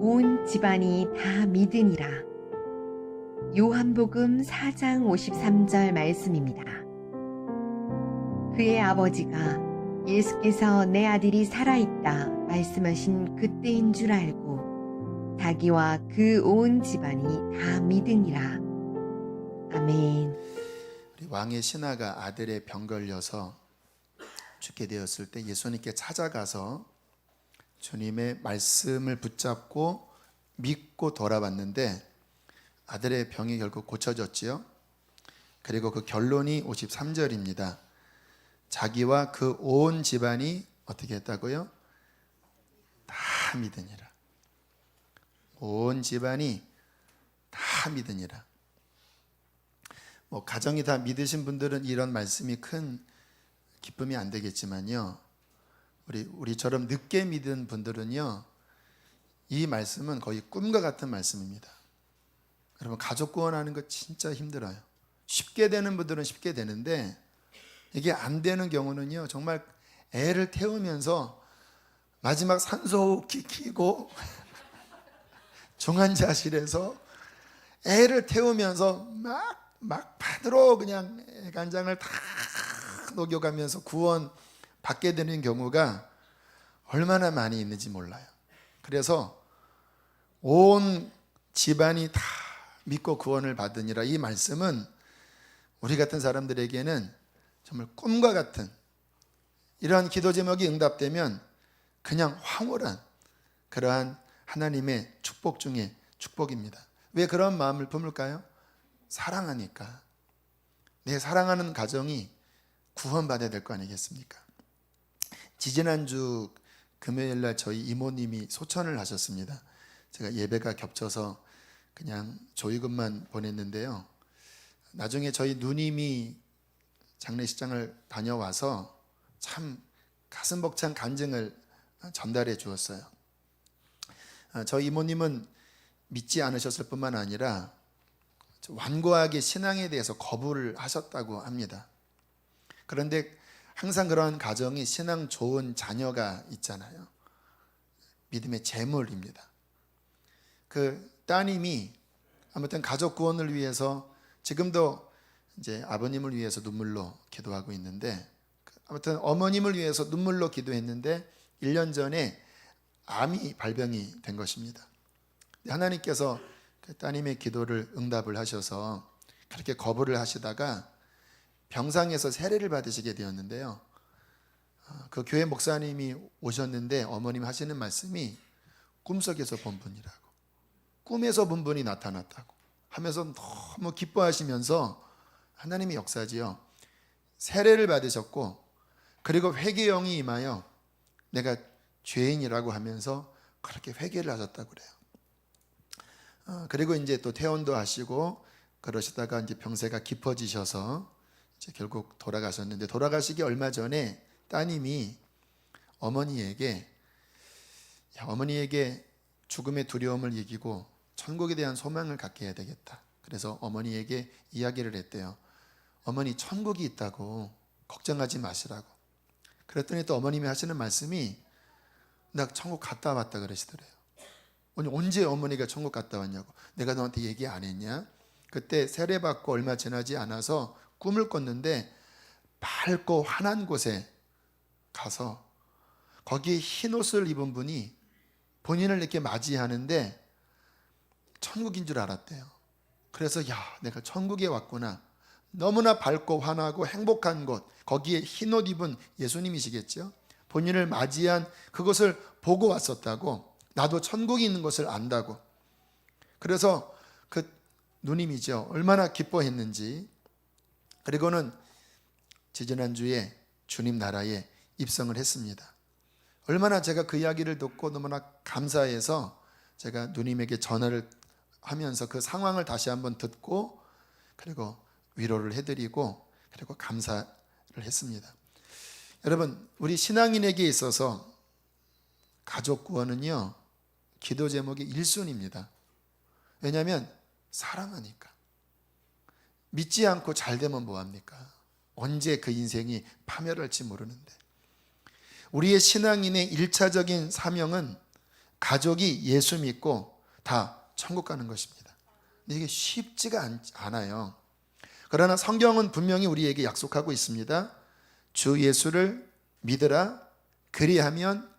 온 집안이 다 믿으니라. 요한복음 4장 53절 말씀입니다. 그의 아버지가 예수께서 내 아들이 살아있다 말씀하신 그때인 줄 알고 자기와 그 온 집안이 다 믿으니라. 아멘. 우리 왕의 신하가 아들의 병 걸려서 죽게 되었을 때 예수님께 찾아가서 주님의 말씀을 붙잡고 믿고 돌아왔는데 아들의 병이 결국 고쳐졌지요. 그리고 그 결론이 53절입니다. 자기와 그 온 집안이 어떻게 했다고요? 다 믿으니라. 온 집안이 다 믿으니라. 가정이 다 믿으신 분들은 이런 말씀이 큰 기쁨이 안 되겠지만요. 우리처럼 늦게 믿은 분들은요. 이 말씀은 거의 꿈과 같은 말씀입니다. 여러분, 가족 구원하는 거 진짜 힘들어요. 쉽게 되는 분들은 쉽게 되는데 이게 안 되는 경우는요. 정말 애를 태우면서 마지막 산소호흡기 키고 중환자실에서 애를 태우면서 막판으로 그냥 간장을 다 녹여가면서 구원 받게 되는 경우가 얼마나 많이 있는지 몰라요. 그래서 온 집안이 다 믿고 구원을 받으니라. 이 말씀은 우리 같은 사람들에게는 정말 꿈과 같은, 이러한 기도 제목이 응답되면 그냥 황홀한 그러한 하나님의 축복 중에 축복입니다. 왜 그런 마음을 품을까요? 사랑하니까. 내 사랑하는 가정이 구원받아야 될 거 아니겠습니까? 지지난주 금요일날 저희 이모님이 소천을 하셨습니다. 제가 예배가 겹쳐서 그냥 조의금만 보냈는데요. 나중에 저희 누님이 장례식장을 다녀와서 참 가슴 벅찬 간증을 전달해 주었어요. 저희 이모님은 믿지 않으셨을 뿐만 아니라 완고하게 신앙에 대해서 거부를 하셨다고 합니다. 그런데 항상 그런 가정이 신앙 좋은 자녀가 있잖아요. 믿음의 재물입니다. 그 따님이 아무튼 가족 구원을 위해서 지금도 이제 아버님을 위해서 눈물로 기도하고 있는데, 아무튼 어머님을 위해서 눈물로 기도했는데 1년 전에 암이 발병이 된 것입니다. 하나님께서 그 따님의 기도를 응답을 하셔서 그렇게 거부를 하시다가 병상에서 세례를 받으시게 되었는데요. 그 교회 목사님이 오셨는데 어머님 하시는 말씀이 꿈속에서 본 분이라고, 꿈에서 본 분이 나타났다고 하면서 너무 기뻐하시면서 하나님의 역사지요. 세례를 받으셨고 그리고 회개 영이 임하여 내가 죄인이라고 하면서 그렇게 회개를 하셨다고 그래요. 그리고 이제 또 퇴원도 하시고 그러시다가 이제 병세가 깊어지셔서 이제 결국 돌아가셨는데, 돌아가시기 얼마 전에 따님이 어머니에게 죽음의 두려움을 이기고 천국에 대한 소망을 갖게 해야 되겠다. 그래서 어머니에게 이야기를 했대요. 어머니, 천국이 있다고, 걱정하지 마시라고. 그랬더니 또 어머님이 하시는 말씀이 나 천국 갔다 왔다 그러시더래요. 언제 어머니가 천국 갔다 왔냐고. 내가 너한테 얘기 안 했냐? 그때 세례받고 얼마 지나지 않아서 꿈을 꿨는데 밝고 환한 곳에 가서 거기에 흰 옷을 입은 분이 본인을 이렇게 맞이하는데 천국인 줄 알았대요. 그래서 내가 천국에 왔구나. 너무나 밝고 환하고 행복한 곳, 거기에 흰 옷 입은 예수님이시겠죠. 본인을 맞이한 그것을 보고 왔었다고, 나도 천국이 있는 것을 안다고. 그래서 그 누님이죠, 얼마나 기뻐했는지. 그리고는 지지난주에 주님 나라에 입성을 했습니다. 얼마나 제가 그 이야기를 듣고 너무나 감사해서 제가 누님에게 전화를 하면서 그 상황을 다시 한번 듣고 그리고 위로를 해드리고 그리고 감사를 했습니다. 여러분, 우리 신앙인에게 있어서 가족 구원은요, 기도 제목이 1순위입니다. 왜냐하면 사랑하니까. 믿지 않고 잘 되면 뭐합니까? 언제 그 인생이 파멸할지 모르는데. 우리의 신앙인의 1차적인 사명은 가족이 예수 믿고 다 천국 가는 것입니다. 근데 이게 쉽지가 않아요. 그러나 성경은 분명히 우리에게 약속하고 있습니다. 주 예수를 믿으라. 그리하면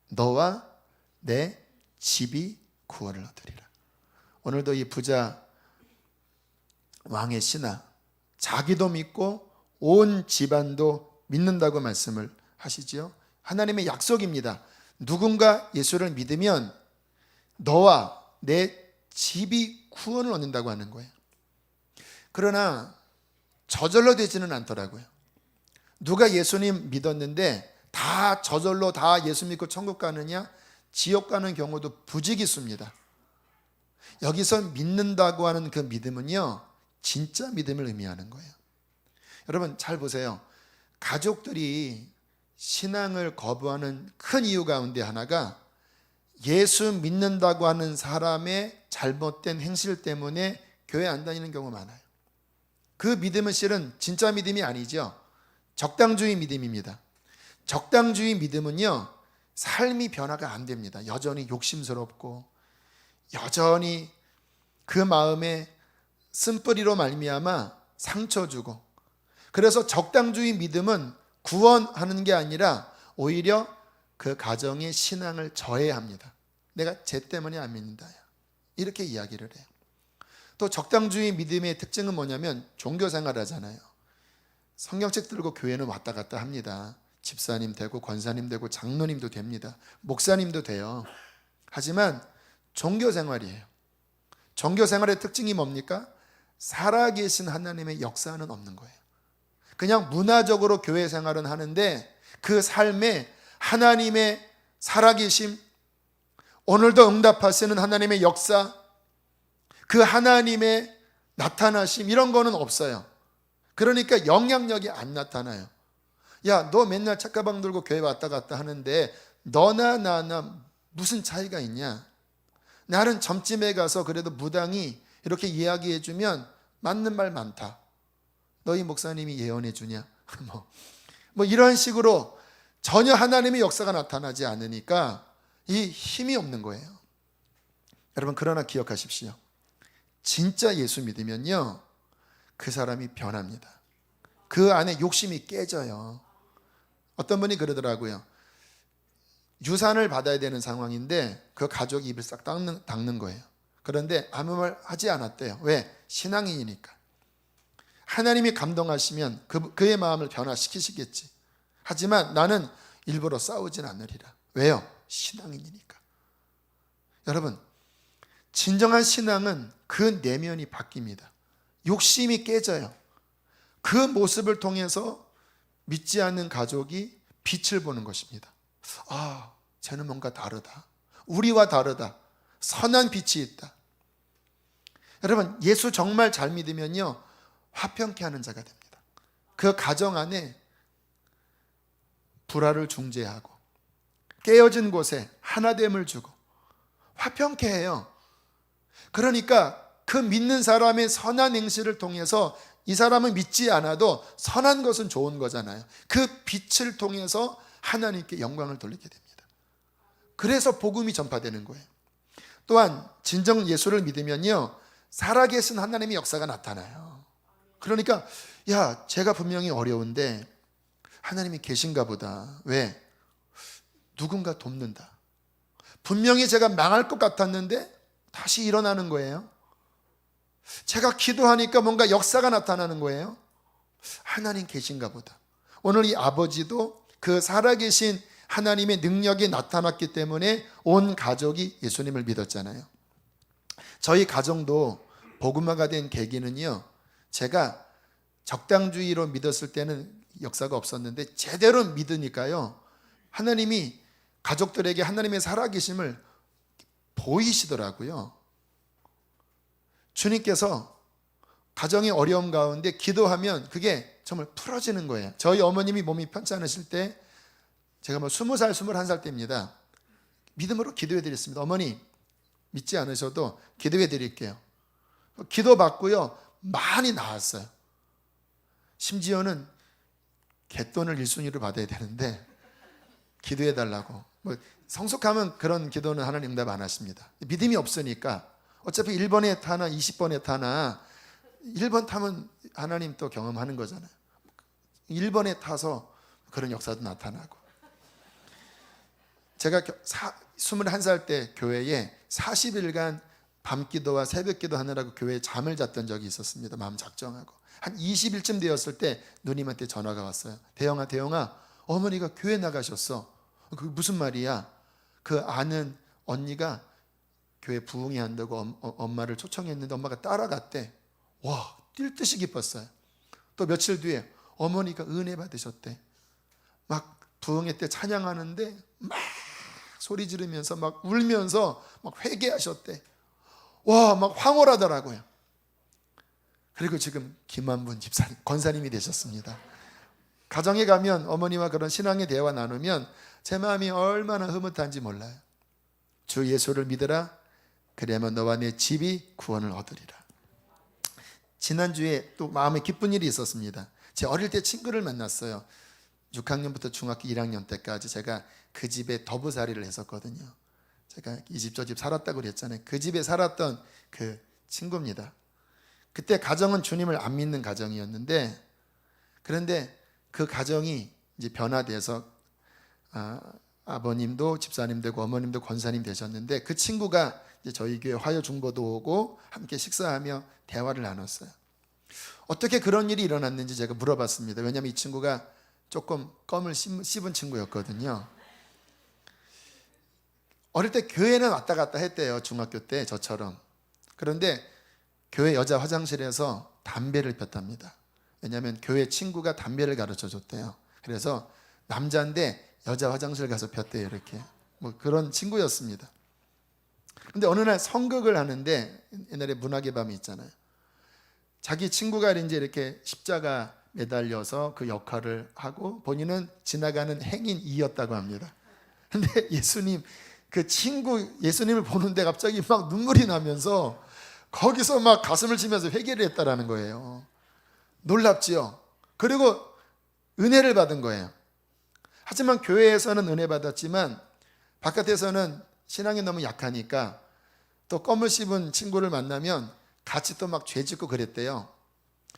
너와 내 집이 구원을 얻으리라. 오늘도 이 부자 왕의 신하, 자기도 믿고 온 집안도 믿는다고 말씀을 하시지요. 하나님의 약속입니다. 누군가 예수를 믿으면 너와 내 집이 구원을 얻는다고 하는 거예요. 그러나 저절로 되지는 않더라고요. 누가 예수님 믿었는데 다 저절로 다 예수 믿고 천국 가느냐? 지옥 가는 경우도 부지기수입니다. 여기서 믿는다고 하는 그 믿음은요, 진짜 믿음을 의미하는 거예요. 여러분 잘 보세요. 가족들이 신앙을 거부하는 큰 이유 가운데 하나가 예수 믿는다고 하는 사람의 잘못된 행실 때문에 교회 안 다니는 경우가 많아요. 그 믿음은 실은 진짜 믿음이 아니죠. 적당주의 믿음입니다. 적당주의 믿음은요, 삶이 변화가 안 됩니다. 여전히 욕심스럽고 여전히 그 마음에 쓴뿌리로 말미암아 상처 주고, 그래서 적당주의 믿음은 구원하는 게 아니라 오히려 그 가정의 신앙을 저해합니다. 내가 쟤 때문에 안 믿는다, 이렇게 이야기를 해요. 또 적당주의 믿음의 특징은 뭐냐면 종교생활 하잖아요. 성경책 들고 교회는 왔다 갔다 합니다. 집사님 되고 권사님 되고 장로님도 됩니다. 목사님도 돼요. 하지만 종교생활이에요. 종교생활의 특징이 뭡니까? 살아계신 하나님의 역사는 없는 거예요. 그냥 문화적으로 교회 생활은 하는데 그 삶에 하나님의 살아계심, 오늘도 응답하시는 하나님의 역사, 그 하나님의 나타나심, 이런 거는 없어요. 그러니까 영향력이 안 나타나요. 야, 너 맨날 책가방 들고 교회 왔다 갔다 하는데 너나 나나 무슨 차이가 있냐? 나는 점집에 가서 그래도 무당이 이렇게 이야기해 주면 맞는 말 많다. 너희 목사님이 예언해 주냐? 뭐 이런 식으로 전혀 하나님의 역사가 나타나지 않으니까 이 힘이 없는 거예요. 여러분 그러나 기억하십시오. 진짜 예수 믿으면요, 그 사람이 변합니다. 그 안에 욕심이 깨져요. 어떤 분이 그러더라고요. 유산을 받아야 되는 상황인데 그 가족이 입을 싹 닦는 거예요. 그런데 아무 말 하지 않았대요. 왜? 신앙인이니까. 하나님이 감동하시면 그의 마음을 변화시키시겠지. 하지만 나는 일부러 싸우진 않으리라. 왜요? 신앙인이니까. 여러분, 진정한 신앙은 그 내면이 바뀝니다. 욕심이 깨져요. 그 모습을 통해서 믿지 않는 가족이 빛을 보는 것입니다. 아, 쟤는 뭔가 다르다. 우리와 다르다. 선한 빛이 있다. 여러분, 예수 정말 잘 믿으면요, 화평케 하는 자가 됩니다. 그 가정 안에 불화를 중재하고 깨어진 곳에 하나됨을 주고 화평케 해요. 그러니까 그 믿는 사람의 선한 행실을 통해서 이 사람은 믿지 않아도 선한 것은 좋은 거잖아요. 그 빛을 통해서 하나님께 영광을 돌리게 됩니다. 그래서 복음이 전파되는 거예요. 또한 진정 예수를 믿으면요, 살아계신 하나님의 역사가 나타나요. 그러니까 야, 제가 분명히 어려운데 하나님이 계신가 보다. 왜? 누군가 돕는다. 분명히 제가 망할 것 같았는데 다시 일어나는 거예요. 제가 기도하니까 뭔가 역사가 나타나는 거예요. 하나님 계신가 보다. 오늘 이 아버지도 그 살아계신 하나님의 능력이 나타났기 때문에 온 가족이 예수님을 믿었잖아요. 저희 가정도 복음화가 된 계기는요, 제가 적당주의로 믿었을 때는 역사가 없었는데 제대로 믿으니까요, 하나님이 가족들에게 하나님의 살아계심을 보이시더라고요. 주님께서 가정의 어려움 가운데 기도하면 그게 정말 풀어지는 거예요. 저희 어머님이 몸이 편찮으실 때, 제가 20살, 21살 때입니다. 믿음으로 기도해 드렸습니다. 어머니, 믿지 않으셔도 기도해 드릴게요. 기도 받고요, 많이 나았어요. 심지어는 갯돈을 1순위로 받아야 되는데 기도해 달라고 뭐 성숙하면 그런 기도는 하나님 응답 안 하십니다. 믿음이 없으니까 어차피 1번에 타나 20번에 타나 1번 타면 하나님 또 경험하는 거잖아요. 1번에 타서 그런 역사도 나타나고. 제가 21살 때 교회에 40일간 밤기도와 새벽기도 하느라고 교회에 잠을 잤던 적이 있었습니다. 마음 작정하고 한 20일쯤 되었을 때 누님한테 전화가 왔어요. 대영아 어머니가 교회 나가셨어. 그게 무슨 말이야? 그 아는 언니가 교회 부흥회 한다고 엄마를 초청했는데 엄마가 따라갔대. 와, 뛸 듯이 기뻤어요. 또 며칠 뒤에 어머니가 은혜 받으셨대. 막 부흥회 때 찬양하는데 막 소리 지르면서 막 울면서 막 회개하셨대. 와, 막 황홀하더라고요. 그리고 지금 김한분 집사님, 권사님이 되셨습니다. 가정에 가면 어머니와 그런 신앙의 대화 나누면 제 마음이 얼마나 흐뭇한지 몰라요. 주 예수를 믿으라. 그래야만 너와 내 집이 구원을 얻으리라. 지난주에 또 마음에 기쁜 일이 있었습니다. 제 어릴 때 친구를 만났어요. 6학년부터 중학교 1학년 때까지 제가 그 집에 더부살이를 했었거든요. 제가 이 집 저 집 살았다고 그랬잖아요. 그 집에 살았던 그 친구입니다. 그때 가정은 주님을 안 믿는 가정이었는데, 그런데 그 가정이 이제 변화돼서 아버님도 집사님 되고 어머님도 권사님 되셨는데, 그 친구가 이제 저희 교회 화요 중보도 오고 함께 식사하며 대화를 나눴어요. 어떻게 그런 일이 일어났는지 제가 물어봤습니다. 왜냐하면 이 친구가 조금 껌을 씹은 친구였거든요. 어릴 때 교회는 왔다 갔다 했대요. 중학교 때 저처럼. 그런데 교회 여자 화장실에서 담배를 폈답니다. 왜냐하면 교회 친구가 담배를 가르쳐 줬대요. 그래서 남자인데 여자 화장실 가서 폈대요. 이렇게 뭐 그런 친구였습니다. 근데 어느 날 성극을 하는데, 옛날에 문학의 밤이 있잖아요. 자기 친구가 이제 이렇게 십자가 매달려서 그 역할을 하고 본인은 지나가는 행인이었다고 합니다. 근데 예수님, 그 친구 예수님을 보는데 갑자기 막 눈물이 나면서 거기서 막 가슴을 치면서 회개를 했다라는 거예요. 놀랍지요? 그리고 은혜를 받은 거예요. 하지만 교회에서는 은혜 받았지만 바깥에서는 신앙이 너무 약하니까 또 껌을 씹은 친구를 만나면 같이 또 막 죄 짓고 그랬대요.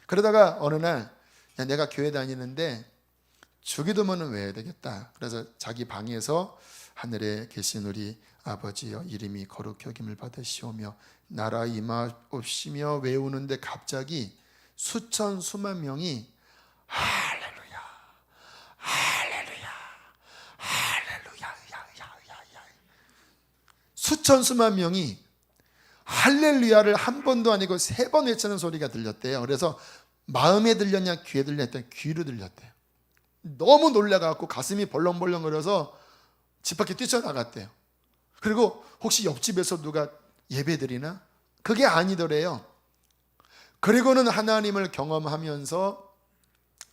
그러다가 어느 날, 야, 내가 교회 다니는데 주기도문은 외워야 되겠다. 그래서 자기 방에서 하늘에 계신 우리 아버지여 이름이 거룩히 여김을 받으시오며 나라 임하옵시며 외우는데 갑자기 수천 수만 명이 할렐루야 할렐루야 할렐루야 야야야야 수천 수만 명이 할렐루야를 한 번도 아니고 3번 외치는 소리가 들렸대요. 그래서 마음에 들렸냐 귀에 들렸냐 귀로 들렸대요. 너무 놀라갖고 가슴이 벌렁벌렁거려서 집 밖에 뛰쳐나갔대요. 그리고 혹시 옆집에서 누가 예배드리나? 그게 아니더래요. 그리고는 하나님을 경험하면서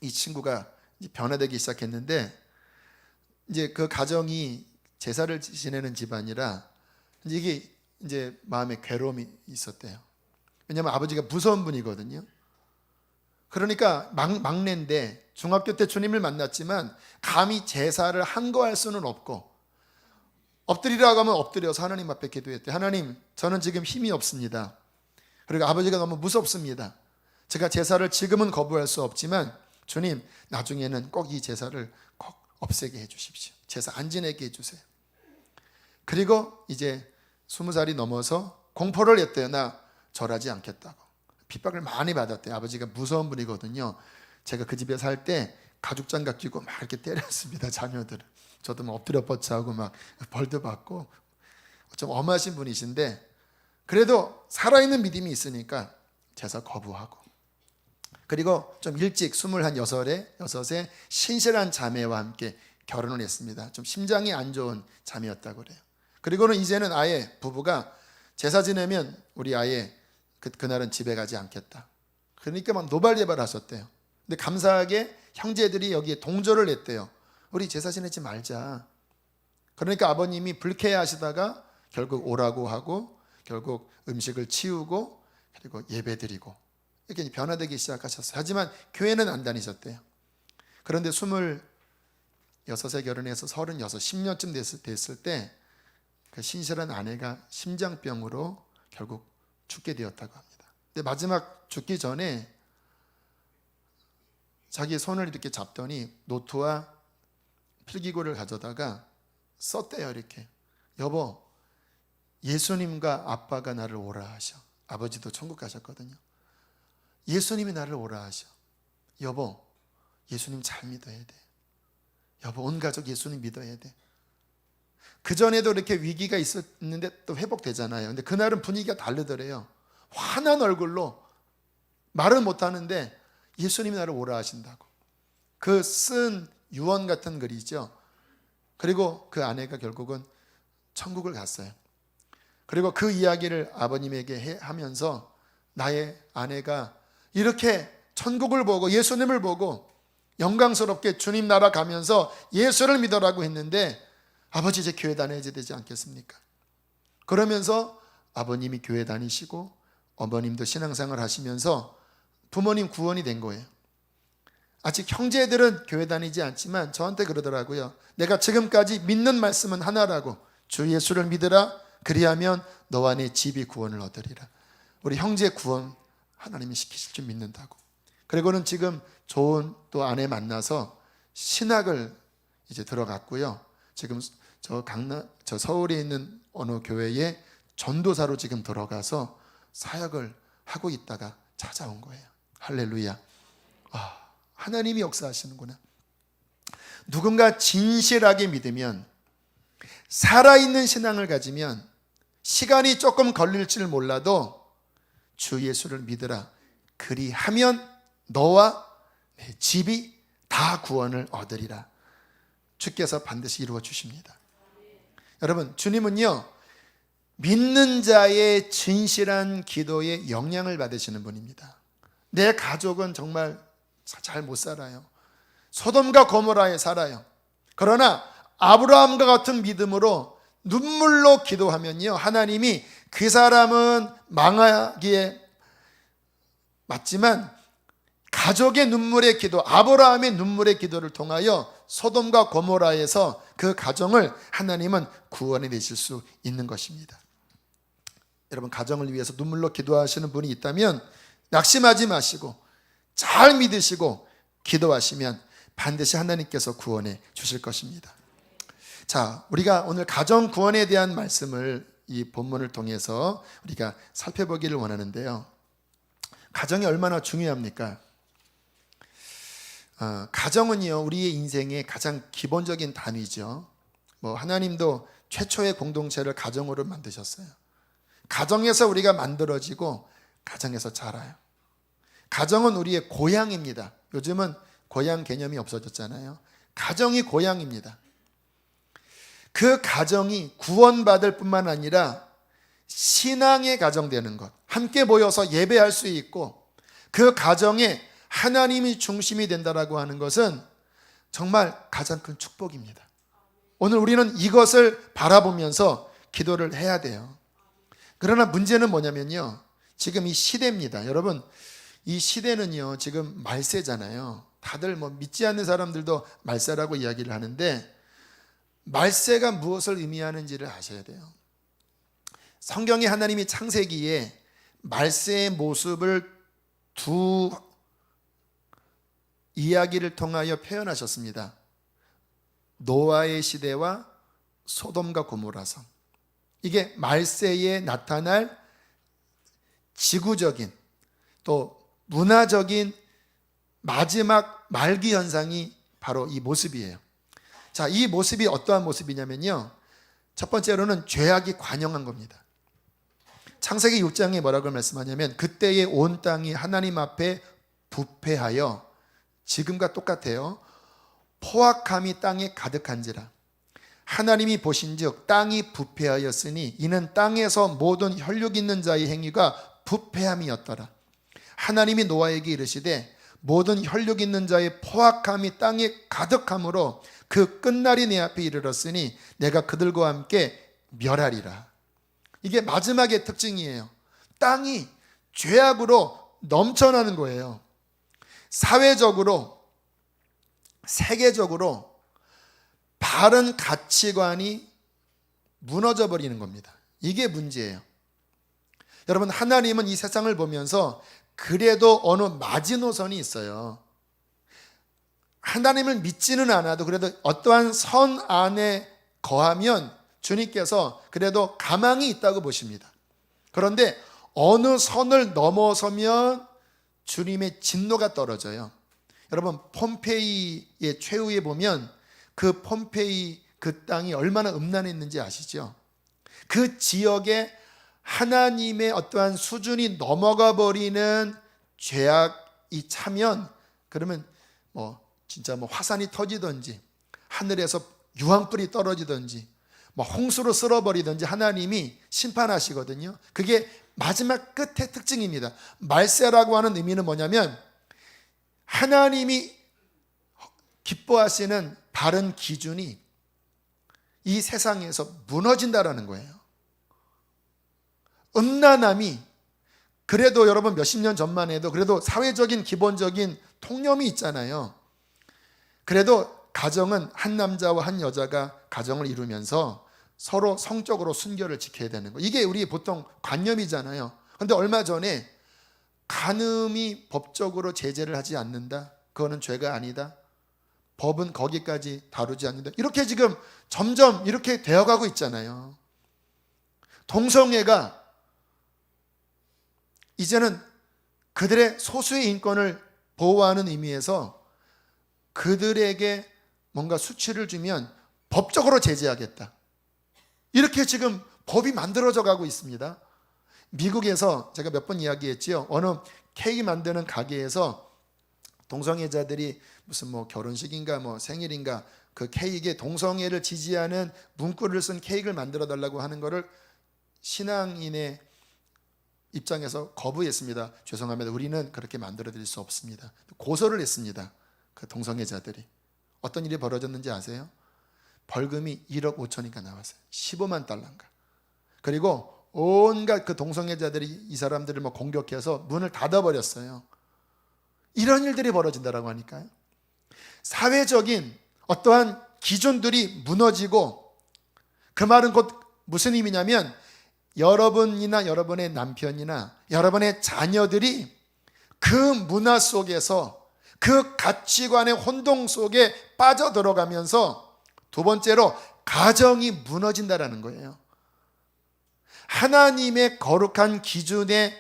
이 친구가 이제 변화되기 시작했는데, 이제 그 가정이 제사를 지내는 집안이라 이게 이제 마음에 괴로움이 있었대요. 왜냐하면 아버지가 무서운 분이거든요. 그러니까 막내인데 중학교 때 주님을 만났지만 감히 제사를 한거할 수는 없고, 엎드리라고 하면 엎드려서 하나님 앞에 기도했대. 하나님, 저는 지금 힘이 없습니다. 그리고 아버지가 너무 무섭습니다. 제가 제사를 지금은 거부할 수 없지만 주님, 나중에는 꼭 이 제사를 꼭 없애게 해주십시오. 제사 안 지내게 해주세요. 그리고 이제 20살이 넘어서 공포를 했대요. 나 절하지 않겠다고. 핍박을 많이 받았대요. 아버지가 무서운 분이거든요. 제가 그 집에 살 때 가죽장갑 끼고 막 이렇게 때렸습니다. 자녀들을. 저도 막 엎드려 뻗쳐하고 막 벌도 받고 좀 엄하신 분이신데, 그래도 살아있는 믿음이 있으니까 제사 거부하고, 그리고 좀 일찍 26에 신실한 자매와 함께 결혼을 했습니다. 좀 심장이 안 좋은 자매였다고 그래요. 그리고는 이제는 아예 부부가 제사 지내면 우리 아예 그날은 집에 가지 않겠다. 그러니까 막 노발대발 하셨대요. 근데 감사하게 형제들이 여기에 동조를 했대요. 우리 제사 지내지 말자. 그러니까 아버님이 불쾌해하시다가 결국 오라고 하고, 결국 음식을 치우고, 그리고 예배드리고 이렇게 변화되기 시작하셨어요. 하지만 교회는 안 다니셨대요. 그런데 36에 결혼해서 36, 10년쯤 됐을 때 그 신실한 아내가 심장병으로 결국 죽게 되었다고 합니다. 근데 마지막 죽기 전에 자기 손을 이렇게 잡더니 노트와 필기구를 가져다가 썼대요. 이렇게, 여보, 예수님과 아빠가 나를 오라 하셔. 아버지도 천국 가셨거든요. 예수님이 나를 오라 하셔. 여보, 예수님 잘 믿어야 돼. 여보, 온 가족 예수님 믿어야 돼. 그전에도 이렇게 위기가 있었는데 또 회복되잖아요. 근데 그날은 분위기가 다르더래요. 환한 얼굴로, 말은 못하는데 예수님이 나를 오라 하신다고. 그 쓴 유언 같은 글이죠. 그리고 그 아내가 결국은 천국을 갔어요. 그리고 그 이야기를 아버님에게 하면서 나의 아내가 이렇게 천국을 보고 예수님을 보고 영광스럽게 주님 나라 가면서 예수를 믿으라고 했는데 아버지 이제 교회 다녀야 되지 않겠습니까? 그러면서 아버님이 교회 다니시고 어머님도 신앙생활 하시면서 부모님 구원이 된 거예요. 아직 형제들은 교회 다니지 않지만 저한테 그러더라고요. 내가 지금까지 믿는 말씀은 하나라고. 주 예수를 믿으라. 그리하면 너와 내 집이 구원을 얻으리라. 우리 형제 구원 하나님이 시키실 줄 믿는다고. 그리고는 지금 좋은 또 아내 만나서 신학을 이제 들어갔고요. 지금 저 서울에 있는 어느 교회에 전도사로 지금 들어가서 사역을 하고 있다가 찾아온 거예요. 할렐루야. 하나님이 역사하시는구나. 누군가 진실하게 믿으면, 살아있는 신앙을 가지면 시간이 조금 걸릴지를 몰라도 주 예수를 믿으라. 그리하면 너와 내 집이 다 구원을 얻으리라. 주께서 반드시 이루어 주십니다. 여러분, 주님은요, 믿는 자의 진실한 기도에 영향을 받으시는 분입니다. 내 가족은 정말 잘 못 살아요. 소돔과 고모라에 살아요. 그러나 아브라함과 같은 믿음으로 눈물로 기도하면요, 하나님이 그 사람은 망하기에 맞지만 가족의 눈물의 기도, 아브라함의 눈물의 기도를 통하여 소돔과 고모라에서 그 가정을 하나님은 구원해 내실 수 있는 것입니다. 여러분, 가정을 위해서 눈물로 기도하시는 분이 있다면 낙심하지 마시고 잘 믿으시고 기도하시면 반드시 하나님께서 구원해 주실 것입니다. 자, 우리가 오늘 가정 구원에 대한 말씀을 이 본문을 통해서 우리가 살펴보기를 원하는데요. 가정이 얼마나 중요합니까? 가정은요, 우리의 인생의 가장 기본적인 단위죠. 하나님도 최초의 공동체를 가정으로 만드셨어요. 가정에서 우리가 만들어지고 가정에서 자라요. 가정은 우리의 고향입니다. 요즘은 고향 개념이 없어졌잖아요. 가정이 고향입니다. 그 가정이 구원받을 뿐만 아니라 신앙의 가정 되는 것, 함께 모여서 예배할 수 있고 그 가정에 하나님이 중심이 된다라고 하는 것은 정말 가장 큰 축복입니다. 오늘 우리는 이것을 바라보면서 기도를 해야 돼요. 그러나 문제는 뭐냐면요, 지금 이 시대입니다. 여러분, 이 시대는요, 지금 말세잖아요. 다들 믿지 않는 사람들도 말세라고 이야기를 하는데, 말세가 무엇을 의미하는지를 아셔야 돼요. 성경에 하나님이 창세기에 말세의 모습을 두 이야기를 통하여 표현하셨습니다. 노아의 시대와 소돔과 고모라성. 이게 말세에 나타날 지구적인 또 문화적인 마지막 말기 현상이 바로 이 모습이에요. 자, 이 모습이 어떠한 모습이냐면요, 첫 번째로는 죄악이 관영한 겁니다. 창세기 6장에 뭐라고 말씀하냐면, 그때의 온 땅이 하나님 앞에 부패하여, 지금과 똑같아요, 포악함이 땅에 가득한지라. 하나님이 보신즉 땅이 부패하였으니 이는 땅에서 모든 혈육 있는 자의 행위가 부패함이었더라. 하나님이 노아에게 이르시되 모든 혈육 있는 자의 포악함이 땅에 가득함으로 그 끝날이 내 앞에 이르렀으니 내가 그들과 함께 멸하리라. 이게 마지막의 특징이에요. 땅이 죄악으로 넘쳐나는 거예요. 사회적으로, 세계적으로 바른 가치관이 무너져 버리는 겁니다. 이게 문제예요. 여러분, 하나님은 이 세상을 보면서 그래도 어느 마지노선이 있어요. 하나님을 믿지는 않아도 그래도 어떠한 선 안에 거하면 주님께서 그래도 가망이 있다고 보십니다. 그런데 어느 선을 넘어서면 주님의 진노가 떨어져요. 여러분, 폼페이의 최후에 보면 그 폼페이 그 땅이 얼마나 음란했는지 아시죠? 그 지역에 하나님의 어떠한 수준이 넘어가 버리는 죄악이 차면, 그러면 진짜 화산이 터지든지 하늘에서 유황불이 떨어지든지 홍수로 쓸어버리든지 하나님이 심판하시거든요. 그게 마지막 끝의 특징입니다. 말세라고 하는 의미는 뭐냐면 하나님이 기뻐하시는 바른 기준이 이 세상에서 무너진다라는 거예요. 음란함이 그래도 여러분 몇십 년 전만 해도 그래도 사회적인 기본적인 통념이 있잖아요. 그래도 가정은 한 남자와 한 여자가 가정을 이루면서 서로 성적으로 순결을 지켜야 되는 거. 이게 우리 보통 관념이잖아요. 그런데 얼마 전에 간음이 법적으로 제재를 하지 않는다. 그거는 죄가 아니다. 법은 거기까지 다루지 않는다. 이렇게 지금 점점 이렇게 되어가고 있잖아요. 동성애가 이제는 그들의 소수의 인권을 보호하는 의미에서 그들에게 뭔가 수치를 주면 법적으로 제재하겠다. 이렇게 지금 법이 만들어져 가고 있습니다. 미국에서 제가 몇 번 이야기했지요. 어느 케이크 만드는 가게에서 동성애자들이 무슨 결혼식인가 생일인가 그 케이크에 동성애를 지지하는 문구를 쓴 케이크를 만들어 달라고 하는 거를 신앙인의 입장에서 거부했습니다. 죄송합니다. 우리는 그렇게 만들어 드릴 수 없습니다. 고소를 했습니다. 그 동성애자들이. 어떤 일이 벌어졌는지 아세요? 벌금이 1억 5천인가 나왔어요. 15만 달러인가. 그리고 온갖 그 동성애자들이 이 사람들을 공격해서 문을 닫아버렸어요. 이런 일들이 벌어진다라고 하니까요. 사회적인 어떠한 기준들이 무너지고, 그 말은 곧 무슨 의미냐면 여러분이나 여러분의 남편이나 여러분의 자녀들이 그 문화 속에서 그 가치관의 혼동 속에 빠져들어가면서 두 번째로 가정이 무너진다라는 거예요. 하나님의 거룩한 기준에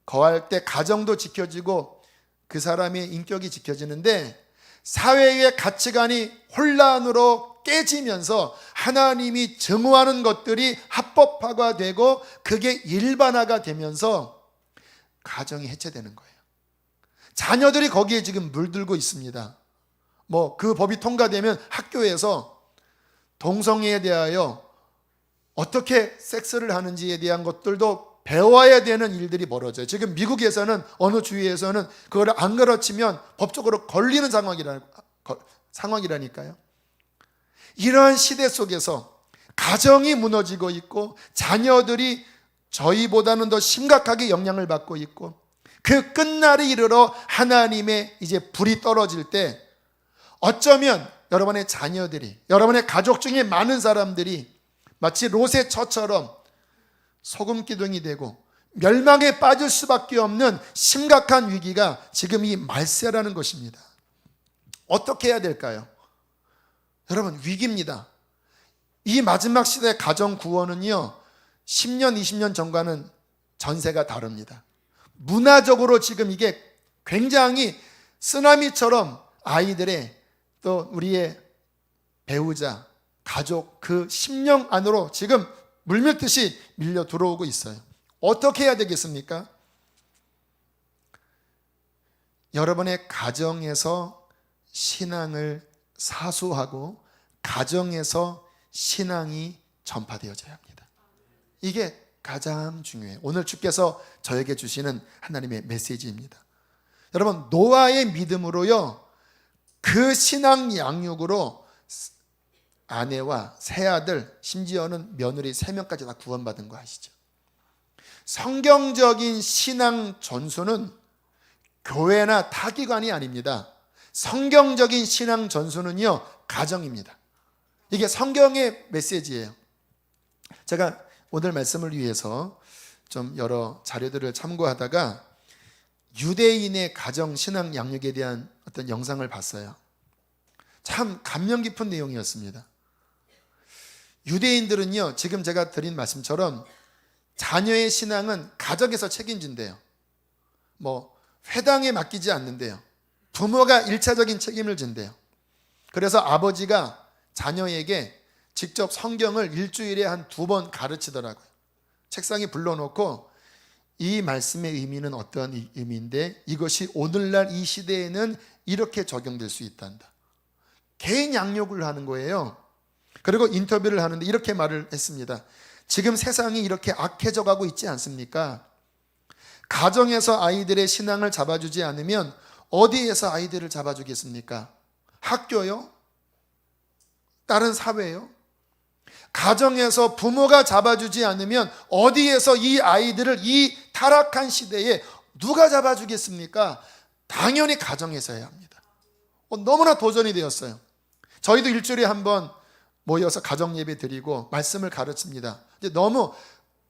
거할 때 가정도 지켜지고 그 사람의 인격이 지켜지는데, 사회의 가치관이 혼란으로 깨지면서 하나님이 증오하는 것들이 합법화가 되고 그게 일반화가 되면서 가정이 해체되는 거예요. 자녀들이 거기에 지금 물들고 있습니다. 그 법이 통과되면 학교에서 동성애에 대하여 어떻게 섹스를 하는지에 대한 것들도 배워야 되는 일들이 벌어져요. 지금 미국에서는 어느 주에서는 그걸 안 가르치면 법적으로 걸리는 상황이라니까요. 이러한 시대 속에서 가정이 무너지고 있고 자녀들이 저희보다는 더 심각하게 영향을 받고 있고, 그 끝날에 이르러 하나님의 이제 불이 떨어질 때 어쩌면 여러분의 자녀들이, 여러분의 가족 중에 많은 사람들이 마치 롯의 처처럼 소금 기둥이 되고 멸망에 빠질 수밖에 없는 심각한 위기가 지금 이 말세라는 것입니다. 어떻게 해야 될까요? 여러분, 위기입니다. 이 마지막 시대의 가정 구원은요, 10년, 20년 전과는 전세가 다릅니다. 문화적으로 지금 이게 굉장히 쓰나미처럼 아이들의 또 우리의 배우자, 가족, 그 심령 안으로 지금 물밀듯이 밀려 들어오고 있어요. 어떻게 해야 되겠습니까? 여러분의 가정에서 신앙을 사수하고 가정에서 신앙이 전파되어져야 합니다. 이게 가장 중요해요. 오늘 주께서 저에게 주시는 하나님의 메시지입니다. 여러분, 노아의 믿음으로요, 그 신앙 양육으로 아내와 세 아들, 심지어는 며느리 3명까지 다 구원받은 거 아시죠? 성경적인 신앙 전수는 교회나 타기관이 아닙니다. 성경적인 신앙 전수는요, 가정입니다. 이게 성경의 메시지예요. 제가 오늘 말씀을 위해서 좀 여러 자료들을 참고하다가 유대인의 가정 신앙 양육에 대한 어떤 영상을 봤어요. 참 감명 깊은 내용이었습니다. 유대인들은요, 지금 제가 드린 말씀처럼 자녀의 신앙은 가정에서 책임진대요. 회당에 맡기지 않는데요. 부모가 1차적인 책임을 진대요. 그래서 아버지가 자녀에게 직접 성경을 일주일에 한 2번 가르치더라고요. 책상에 불러놓고 이 말씀의 의미는 어떤 의미인데 이것이 오늘날 이 시대에는 이렇게 적용될 수 있단다. 개인 양육을 하는 거예요. 그리고 인터뷰를 하는데 이렇게 말을 했습니다. 지금 세상이 이렇게 악해져 가고 있지 않습니까? 가정에서 아이들의 신앙을 잡아주지 않으면 어디에서 아이들을 잡아주겠습니까? 학교요? 다른 사회요? 가정에서 부모가 잡아주지 않으면 어디에서 이 아이들을 이 타락한 시대에 누가 잡아주겠습니까? 당연히 가정에서 해야 합니다. 너무나 도전이 되었어요. 저희도 일주일에 한 번 모여서 가정 예배 드리고 말씀을 가르칩니다. 너무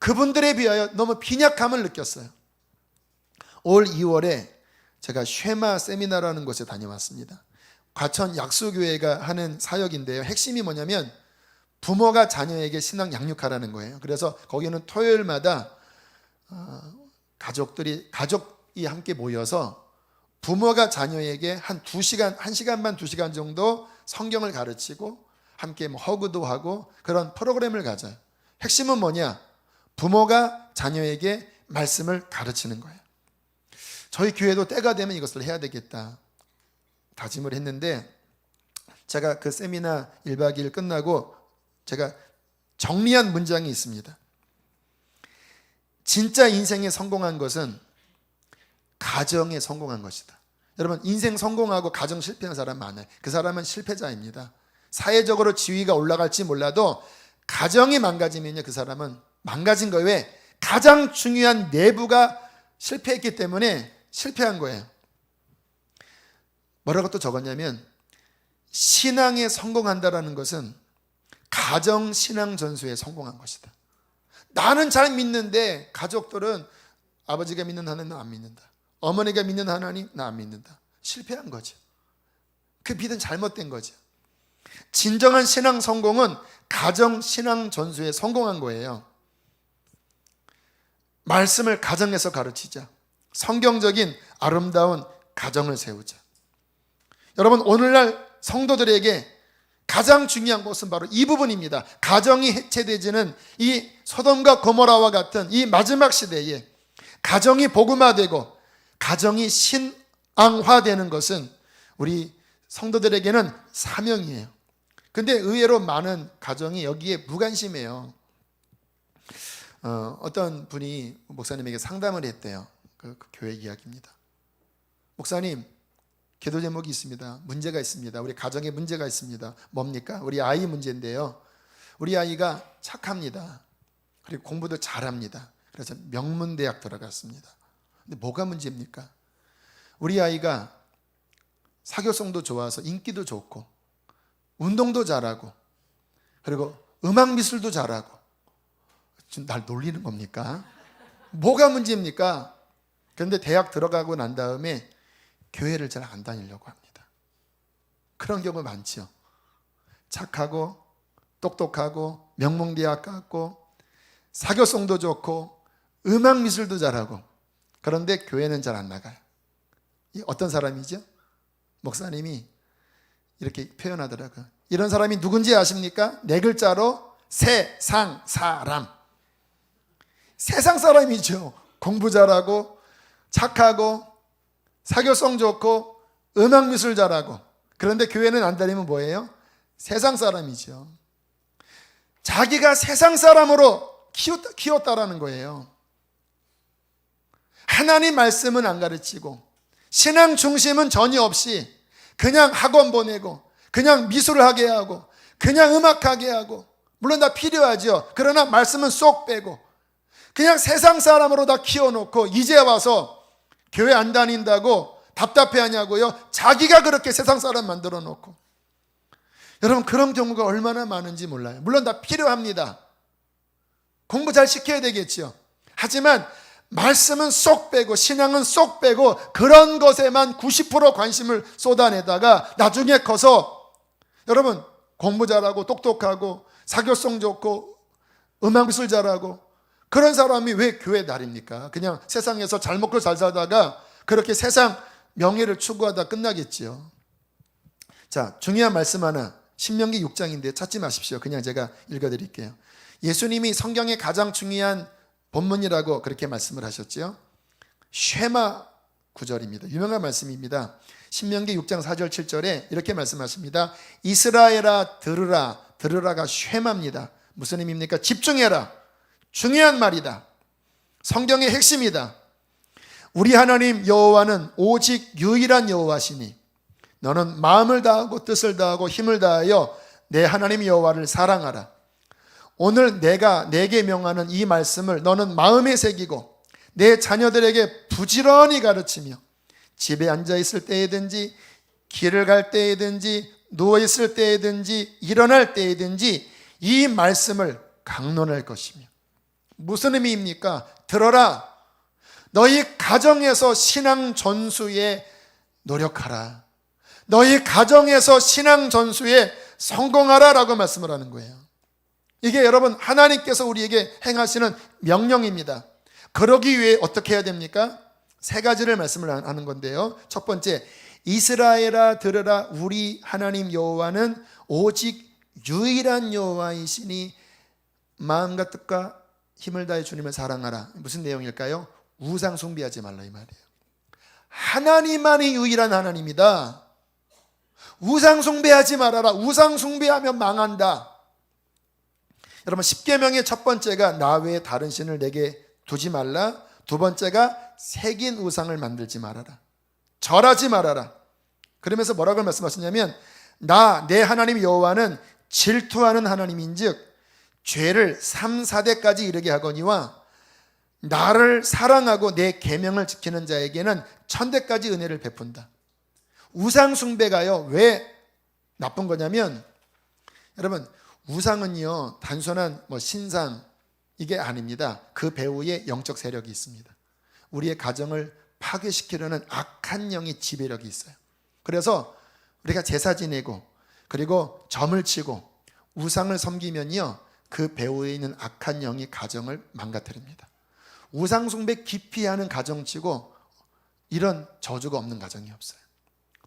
그분들에 비하여 너무 빈약함을 느꼈어요. 올 2월에 제가 쉐마 세미나라는 곳에 다녀왔습니다. 과천 약수교회가 하는 사역인데요. 핵심이 뭐냐면 부모가 자녀에게 신앙 양육하라는 거예요. 그래서 거기는 토요일마다 가족이 함께 모여서 부모가 자녀에게 한 2시간, 1시간 반, 2시간 정도 성경을 가르치고 함께 허그도 하고 그런 프로그램을 가져요. 핵심은 뭐냐? 부모가 자녀에게 말씀을 가르치는 거예요. 저희 교회도 때가 되면 이것을 해야 되겠다 다짐을 했는데, 제가 그 세미나 1박 2일 끝나고 제가 정리한 문장이 있습니다. 진짜 인생에 성공한 것은 가정에 성공한 것이다. 여러분, 인생 성공하고 가정 실패한 사람 많아요. 그 사람은 실패자입니다. 사회적으로 지위가 올라갈지 몰라도 가정이 망가지면요, 그 사람은 망가진 거예요. 왜? 가장 중요한 내부가 실패했기 때문에 실패한 거예요. 뭐라고 또 적었냐면, 신앙에 성공한다라는 것은 가정 신앙 전수에 성공한 것이다. 나는 잘 믿는데 가족들은 아버지가 믿는 하나님 나 안 믿는다. 어머니가 믿는 하나님 나 안 믿는다. 실패한 거죠. 그 믿음 잘못된 거죠. 진정한 신앙 성공은 가정 신앙 전수에 성공한 거예요. 말씀을 가정에서 가르치자. 성경적인 아름다운 가정을 세우자. 여러분, 오늘날 성도들에게 가장 중요한 것은 바로 이 부분입니다. 가정이 해체되지는 이 소돔과 고모라와 같은 이 마지막 시대에 가정이 복음화되고 가정이 신앙화되는 것은 우리 성도들에게는 사명이에요. 근데 의외로 많은 가정이 여기에 무관심해요. 어떤 분이 목사님에게 상담을 했대요. 그 교회 이야기입니다. 목사님, 기도 제목이 있습니다. 문제가 있습니다. 우리 가정에 문제가 있습니다. 뭡니까? 우리 아이 문제인데요. 우리 아이가 착합니다. 그리고 공부도 잘합니다. 그래서 명문대학 들어갔습니다. 근데 뭐가 문제입니까? 우리 아이가 사교성도 좋아서 인기도 좋고 운동도 잘하고 그리고 음악 미술도 잘하고. 지금 날 놀리는 겁니까? 뭐가 문제입니까? 그런데 대학 들어가고 난 다음에 교회를 잘 안 다니려고 합니다. 그런 경우 많죠. 착하고 똑똑하고 명문대학 갔고 사교성도 좋고 음악 미술도 잘하고 그런데 교회는 잘 안 나가요. 어떤 사람이죠? 목사님이 이렇게 표현하더라고요. 이런 사람이 누군지 아십니까? 4글자로 세상 사람. 세상 사람이죠. 공부 잘하고 착하고 사교성 좋고 음악 미술 잘하고. 그런데 교회는 안 다니면 뭐예요? 세상 사람이죠. 자기가 세상 사람으로 키웠다라는 거예요. 하나님 말씀은 안 가르치고 신앙 중심은 전혀 없이 그냥 학원 보내고 그냥 미술을 하게 하고 그냥 음악하게 하고, 물론 다 필요하죠. 그러나 말씀은 쏙 빼고 그냥 세상 사람으로 다 키워놓고 이제 와서 교회 안 다닌다고 답답해하냐고요? 자기가 그렇게 세상 사람 만들어 놓고. 여러분, 그런 경우가 얼마나 많은지 몰라요. 물론 다 필요합니다. 공부 잘 시켜야 되겠죠. 하지만 말씀은 쏙 빼고 신앙은 쏙 빼고 그런 것에만 90% 관심을 쏟아내다가 나중에 커서, 여러분, 공부 잘하고 똑똑하고 사교성 좋고 음악미술 잘하고 그런 사람이 왜 교회 다닙니까? 그냥 세상에서 잘 먹고 잘 살다가 그렇게 세상 명예를 추구하다 끝나겠지요. 자, 중요한 말씀 하나, 신명기 6장인데 찾지 마십시오. 그냥 제가 읽어드릴게요. 예수님이 성경의 가장 중요한 본문이라고 그렇게 말씀을 하셨죠. 쉐마 구절입니다. 유명한 말씀입니다. 신명기 6장 4절 7절에 이렇게 말씀하십니다. 이스라엘아 들으라. 들으라가 쉐마입니다. 무슨 의미입니까? 집중해라. 중요한 말이다. 성경의 핵심이다. 우리 하나님 여호와는 오직 유일한 여호와시니 너는 마음을 다하고 뜻을 다하고 힘을 다하여 내 하나님 여호와를 사랑하라. 오늘 내가 내게 명하는 이 말씀을 너는 마음에 새기고 내 자녀들에게 부지런히 가르치며 집에 앉아있을 때에든지 길을 갈 때에든지 누워있을 때에든지 일어날 때에든지 이 말씀을 강론할 것이며. 무슨 의미입니까? 들어라. 너희 가정에서 신앙 전수에 노력하라. 너희 가정에서 신앙 전수에 성공하라 라고 말씀을 하는 거예요. 이게 여러분 하나님께서 우리에게 행하시는 명령입니다. 그러기 위해 어떻게 해야 됩니까? 세 가지를 말씀을 하는 건데요. 첫 번째, 이스라엘아 들으라. 우리 하나님 여호와는 오직 유일한 여호와이시니 마음과 뜻과 힘을 다해 주님을 사랑하라. 무슨 내용일까요? 우상 숭배하지 말라 이 말이에요. 하나님만이 유일한 하나님이다. 우상 숭배하지 말아라. 우상 숭배하면 망한다. 여러분, 십계명의 첫 번째가 나 외에 다른 신을 내게 두지 말라. 두 번째가 새긴 우상을 만들지 말아라. 절하지 말아라. 그러면서 뭐라고 말씀하셨냐면 나 내 하나님 여호와는 질투하는 하나님인즉 죄를 3, 4대까지 이르게 하거니와 나를 사랑하고 내 계명을 지키는 자에게는 1000대까지 은혜를 베푼다. 우상 숭배가요 왜 나쁜 거냐면, 여러분 우상은요 단순한 신상 이게 아닙니다. 그 배후에 영적 세력이 있습니다. 우리의 가정을 파괴시키려는 악한 영의 지배력이 있어요. 그래서 우리가 제사 지내고 그리고 점을 치고 우상을 섬기면요 그 배후에 있는 악한 영이 가정을 망가뜨립니다. 우상 숭배 깊이 하는 가정치고 이런 저주가 없는 가정이 없어요.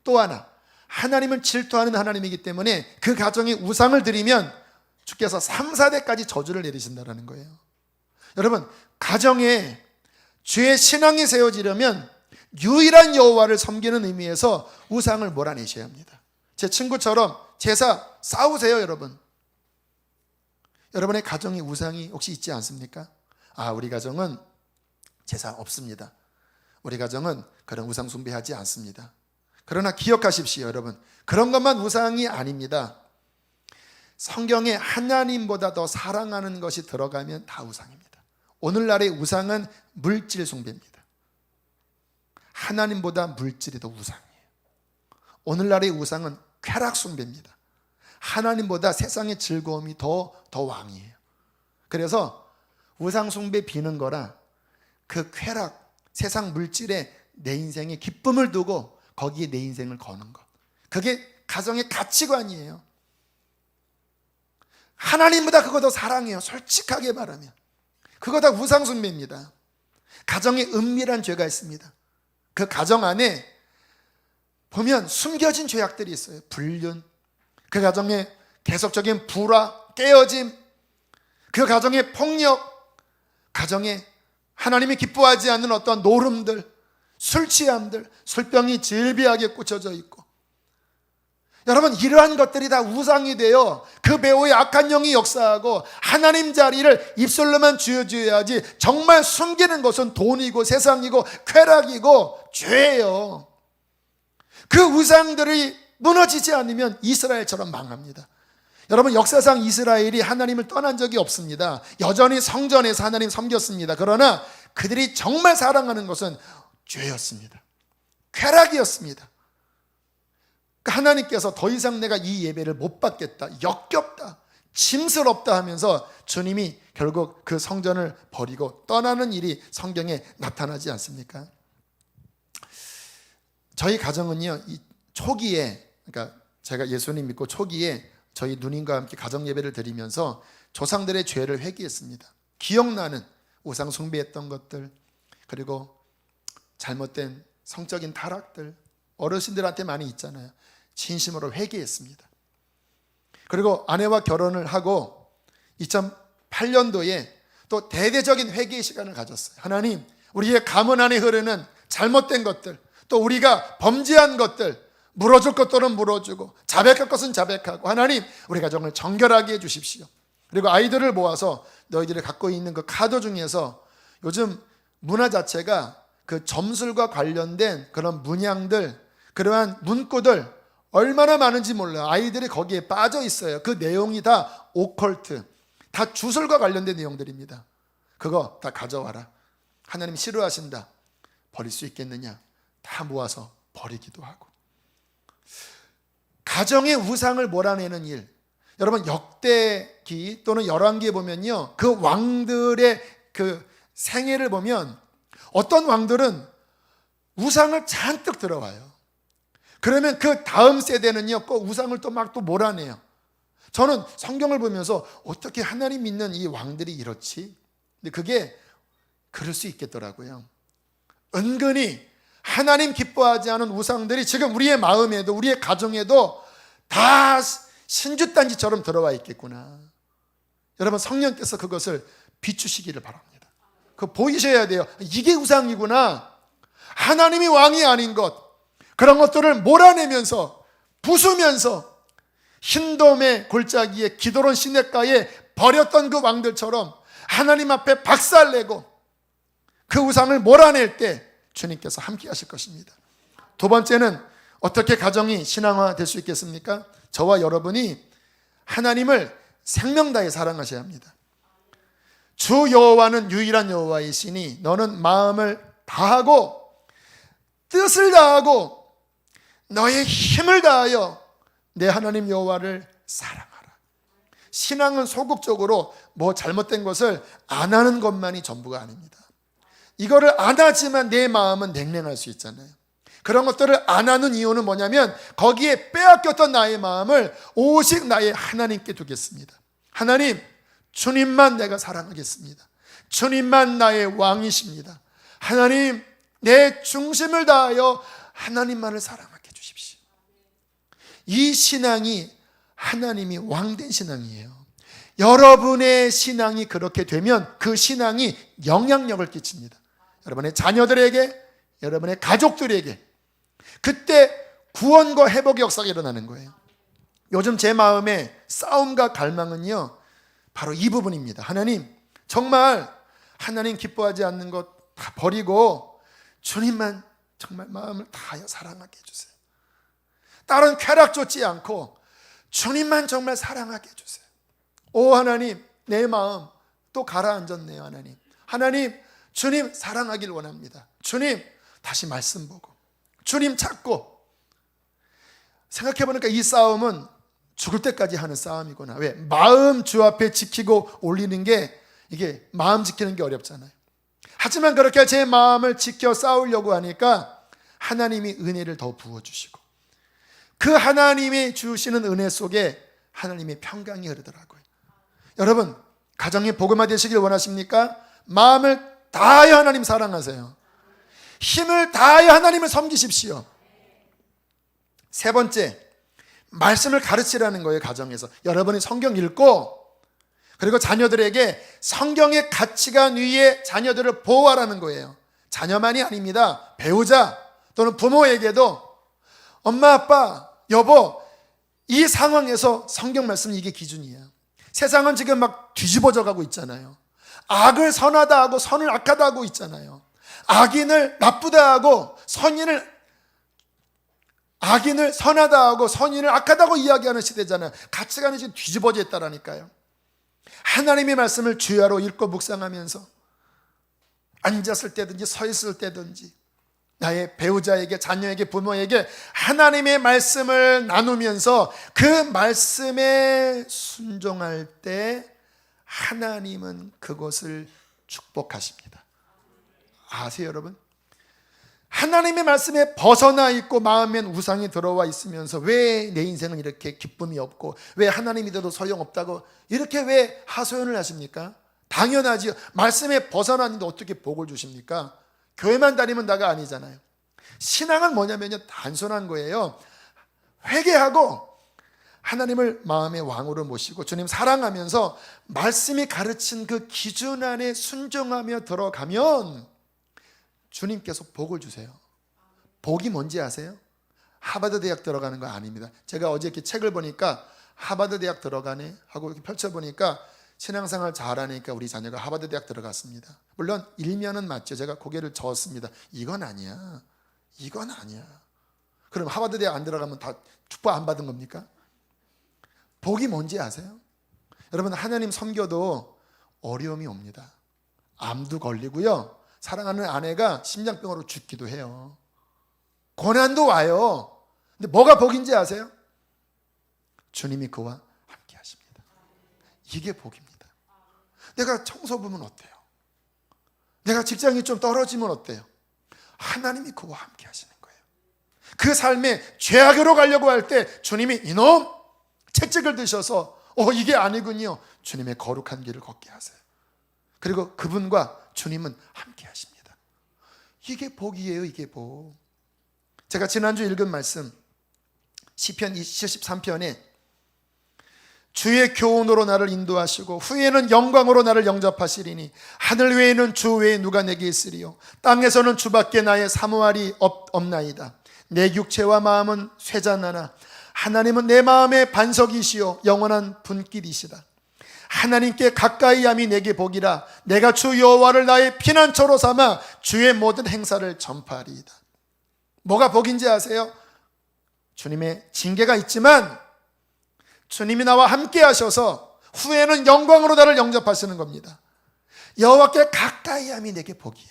또 하나, 하나님을 질투하는 하나님이기 때문에 그 가정에 우상을 드리면 주께서 3, 4대까지 저주를 내리신다는 거예요. 여러분, 가정에 죄의 신앙이 세워지려면 유일한 여호와를 섬기는 의미에서 우상을 몰아내셔야 합니다. 제 친구처럼 제사 싸우세요. 여러분, 여러분의 가정에 우상이 혹시 있지 않습니까? 우리 가정은 제사 없습니다. 우리 가정은 그런 우상 숭배하지 않습니다. 그러나 기억하십시오. 여러분, 그런 것만 우상이 아닙니다. 성경에 하나님보다 더 사랑하는 것이 들어가면 다 우상입니다. 오늘날의 우상은 물질 숭배입니다. 하나님보다 물질이 더 우상이에요. 오늘날의 우상은 쾌락 숭배입니다. 하나님보다 세상의 즐거움이 더 왕이에요. 그래서 우상 숭배 비는 거라 그 쾌락, 세상 물질에 내 인생에 기쁨을 두고 거기에 내 인생을 거는 것, 그게 가정의 가치관이에요. 하나님보다 그거 더 사랑해요. 솔직하게 말하면 그거 다 우상 숭배입니다. 가정에 은밀한 죄가 있습니다. 그 가정 안에 보면 숨겨진 죄악들이 있어요. 불륜, 그 가정에 계속적인 불화, 깨어짐, 그 가정의 폭력, 가정에 하나님이 기뻐하지 않는 어떤 노름들, 술 취함들, 술병이 질비하게 꽂혀져 있고, 여러분 이러한 것들이 다 우상이 되어 그 배후에 악한 영이 역사하고 하나님 자리를 입술로만 쥐어줘야지 정말 숨기는 것은 돈이고 세상이고 쾌락이고 죄예요. 그 우상들이 무너지지 않으면 이스라엘처럼 망합니다. 여러분, 역사상 이스라엘이 하나님을 떠난 적이 없습니다. 여전히 성전에서 하나님 섬겼습니다. 그러나 그들이 정말 사랑하는 것은 죄였습니다. 쾌락이었습니다. 그러니까 하나님께서 더 이상 내가 이 예배를 못 받겠다, 역겹다, 짐스럽다 하면서 주님이 결국 그 성전을 버리고 떠나는 일이 성경에 나타나지 않습니까? 저희 가정은요, 이 초기에, 그러니까 제가 예수님 믿고 초기에 저희 누님과 함께 가정 예배를 드리면서 조상들의 죄를 회개했습니다. 기억나는 우상 숭배했던 것들, 그리고 잘못된 성적인 타락들, 어르신들한테 많이 있잖아요. 진심으로 회개했습니다. 그리고 아내와 결혼을 하고 2008년도에 또 대대적인 회개의 시간을 가졌어요. 하나님, 우리의 가문 안에 흐르는 잘못된 것들, 또 우리가 범죄한 것들, 물어줄 것들은 물어주고 자백할 것은 자백하고, 하나님 우리 가정을 정결하게 해주십시오. 그리고 아이들을 모아서 너희들이 갖고 있는 그 카드 중에서 요즘 문화 자체가 그 점술과 관련된 그런 문양들, 그러한 문구들 얼마나 많은지 몰라요. 아이들이 거기에 빠져 있어요. 그 내용이 다 오컬트, 다 주술과 관련된 내용들입니다. 그거 다 가져와라. 하나님 싫어하신다. 버릴 수 있겠느냐? 다 모아서 버리기도 하고. 가정의 우상을 몰아내는 일, 여러분 역대기 또는 열왕기에 보면요, 그 왕들의 그 생애를 보면 어떤 왕들은 우상을 잔뜩 들어와요. 그러면 그 다음 세대는요, 꼭 우상을 또 막 또 몰아내요. 저는 성경을 보면서 어떻게 하나님 믿는 이 왕들이 이렇지? 근데 그게 그럴 수 있겠더라고요. 은근히 하나님 기뻐하지 않은 우상들이 지금 우리의 마음에도 우리의 가정에도 다 신주단지처럼 들어와 있겠구나. 여러분 성령께서 그것을 비추시기를 바랍니다. 그거 보이셔야 돼요. 이게 우상이구나. 하나님이 왕이 아닌 것, 그런 것들을 몰아내면서 부수면서 흰돔의 골짜기에 기도론 시냇가에 버렸던 그 왕들처럼 하나님 앞에 박살내고 그 우상을 몰아낼 때 주님께서 함께 하실 것입니다. 두 번째는 어떻게 가정이 신앙화 될 수 있겠습니까? 저와 여러분이 하나님을 생명 다해 사랑하셔야 합니다. 주 여호와는 유일한 여호와이시니 너는 마음을 다하고 뜻을 다하고 너의 힘을 다하여 내 하나님 여호와를 사랑하라. 신앙은 소극적으로 뭐 잘못된 것을 안 하는 것만이 전부가 아닙니다. 이거를 안 하지만 내 마음은 냉랭할 수 있잖아요. 그런 것들을 안 하는 이유는 뭐냐면 거기에 빼앗겼던 나의 마음을 오직 나의 하나님께 두겠습니다. 하나님, 주님만 내가 사랑하겠습니다. 주님만 나의 왕이십니다. 하나님, 내 중심을 다하여 하나님만을 사랑하게 해주십시오. 이 신앙이 하나님이 왕된 신앙이에요. 여러분의 신앙이 그렇게 되면 그 신앙이 영향력을 끼칩니다. 여러분의 자녀들에게, 여러분의 가족들에게. 그때 구원과 회복의 역사가 일어나는 거예요. 요즘 제 마음의 싸움과 갈망은요, 바로 이 부분입니다. 하나님, 정말 하나님 기뻐하지 않는 것 다 버리고 주님만 정말 마음을 다하여 사랑하게 해주세요. 다른 쾌락 쫓지 않고 주님만 정말 사랑하게 해주세요. 오 하나님, 내 마음 또 가라앉았네요. 하나님, 하나님, 주님 사랑하길 원합니다. 주님 다시 말씀 보고 주님 찾고. 생각해보니까 이 싸움은 죽을 때까지 하는 싸움이구나. 왜? 마음 주 앞에 지키고 올리는 게, 이게 마음 지키는 게 어렵잖아요. 하지만 그렇게 제 마음을 지켜 싸우려고 하니까 하나님이 은혜를 더 부어주시고 그 하나님이 주시는 은혜 속에 하나님의 평강이 흐르더라고요. 여러분, 가정이 복음화 되시길 원하십니까? 마음을 다하여 하나님 사랑하세요. 힘을 다하여 하나님을 섬기십시오. 세 번째, 말씀을 가르치라는 거예요. 가정에서 여러분이 성경 읽고, 그리고 자녀들에게 성경의 가치관 위에 자녀들을 보호하라는 거예요. 자녀만이 아닙니다. 배우자 또는 부모에게도 엄마, 아빠, 여보, 이 상황에서 성경 말씀은 이게 기준이에요. 세상은 지금 막 뒤집어져 가고 있잖아요. 악을 선하다 하고 선을 악하다 하고 있잖아요. 악인을 나쁘다 하고 악인을 선하다 하고 선인을 악하다 고 이야기하는 시대잖아요. 가치관이 지금 뒤집어져 있다라니까요. 하나님의 말씀을 주야로 읽고 묵상하면서 앉았을 때든지 서 있을 때든지 나의 배우자에게, 자녀에게, 부모에게 하나님의 말씀을 나누면서 그 말씀에 순종할 때 하나님은 그것을 축복하십니다. 아세요, 여러분? 하나님의 말씀에 벗어나 있고 마음엔 우상이 들어와 있으면서 왜 내 인생은 이렇게 기쁨이 없고 왜 하나님 믿어도 소용없다고 이렇게 왜 하소연을 하십니까? 당연하지요. 말씀에 벗어나는데 어떻게 복을 주십니까? 교회만 다니면 다가 아니잖아요. 신앙은 뭐냐면요, 단순한 거예요. 회개하고 하나님을 마음의 왕으로 모시고 주님 사랑하면서 말씀이 가르친 그 기준 안에 순종하며 들어가면 주님께서 복을 주세요. 복이 뭔지 아세요? 하버드 대학 들어가는 거 아닙니다. 제가 어제 이렇게 책을 보니까 하버드 대학 들어가네 하고 이렇게 펼쳐보니까 신앙생활 잘하니까 우리 자녀가 하버드 대학 들어갔습니다. 물론 일면은 맞죠. 제가 고개를 저었습니다. 이건 아니야. 이건 아니야. 그럼 하버드 대학 안 들어가면 다 축복 안 받은 겁니까? 복이 뭔지 아세요? 여러분, 하나님 섬겨도 어려움이 옵니다. 암도 걸리고요. 사랑하는 아내가 심장병으로 죽기도 해요. 고난도 와요. 근데 뭐가 복인지 아세요? 주님이 그와 함께 하십니다. 이게 복입니다. 내가 청소 부면 어때요? 내가 직장이 좀 떨어지면 어때요? 하나님이 그와 함께 하시는 거예요. 그 삶에 죄악으로 가려고 할 때 주님이 이놈! 채찍을 드셔서 이게 아니군요. 주님의 거룩한 길을 걷게 하세요. 그리고 그분과 주님은 함께 하십니다. 이게 복이에요. 이게 복. 제가 지난주 읽은 말씀 시편 73편에 주의 교훈으로 나를 인도하시고 후에는 영광으로 나를 영접하시리니 하늘 외에는 주 외에 누가 내게 있으리요 땅에서는 주밖에 나의 사모할이 없나이다. 내 육체와 마음은 쇠잔하나 하나님은 내 마음의 반석이시요 영원한 분길이시다. 하나님께 가까이 함이 내게 복이라. 내가 주 여호와를 나의 피난처로 삼아 주의 모든 행사를 전파하리이다. 뭐가 복인지 아세요? 주님의 징계가 있지만 주님이 나와 함께 하셔서 후에는 영광으로 나를 영접하시는 겁니다. 여호와께 가까이 함이 내게 복이에요.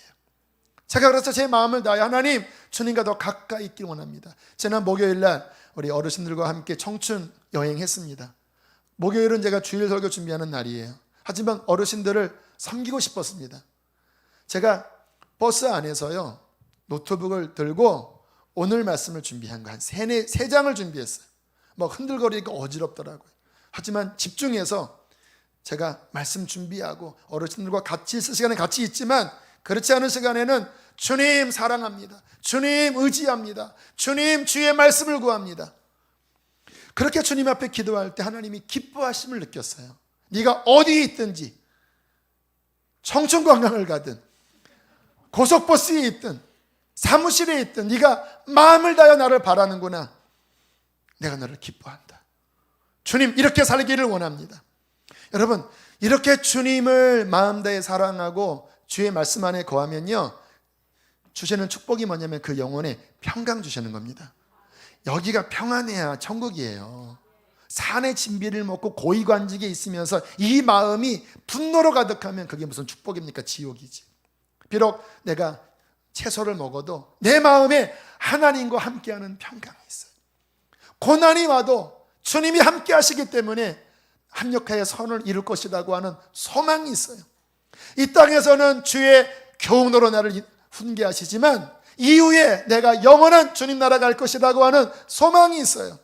제가 그래서 제 마음을 다해 하나님, 주님과 더 가까이 있길 원합니다. 지난 목요일날 우리 어르신들과 함께 청춘 여행했습니다. 목요일은 제가 주일 설교 준비하는 날이에요. 하지만 어르신들을 섬기고 싶었습니다. 제가 버스 안에서요 노트북을 들고 오늘 말씀을 준비한 거 한 세 장을 준비했어요. 막 흔들거리니까 어지럽더라고요. 하지만 집중해서 제가 말씀 준비하고 어르신들과 같이 있을 시간에 같이 있지만 그렇지 않은 시간에는 주님 사랑합니다. 주님 의지합니다. 주님 주의 말씀을 구합니다. 그렇게 주님 앞에 기도할 때 하나님이 기뻐하심을 느꼈어요. 네가 어디에 있든지 청춘관광을 가든 고속버스에 있든 사무실에 있든 네가 마음을 다해 나를 바라는구나. 내가 너를 기뻐한다. 주님 이렇게 살기를 원합니다. 여러분, 이렇게 주님을 마음 다해 사랑하고 주의 말씀 안에 거하면요 주시는 축복이 뭐냐면 그 영혼에 평강 주시는 겁니다. 여기가 평안해야 천국이에요. 산의 진비를 먹고 고위관직에 있으면서 이 마음이 분노로 가득하면 그게 무슨 축복입니까? 지옥이지. 비록 내가 채소를 먹어도 내 마음에 하나님과 함께하는 평강이 있어요. 고난이 와도 주님이 함께 하시기 때문에 합력하여 선을 이룰 것이라고 하는 소망이 있어요. 이 땅에서는 주의 교훈으로 나를 훈계하시지만 이후에 내가 영원한 주님 나라 갈 것이라고 하는 소망이 있어요.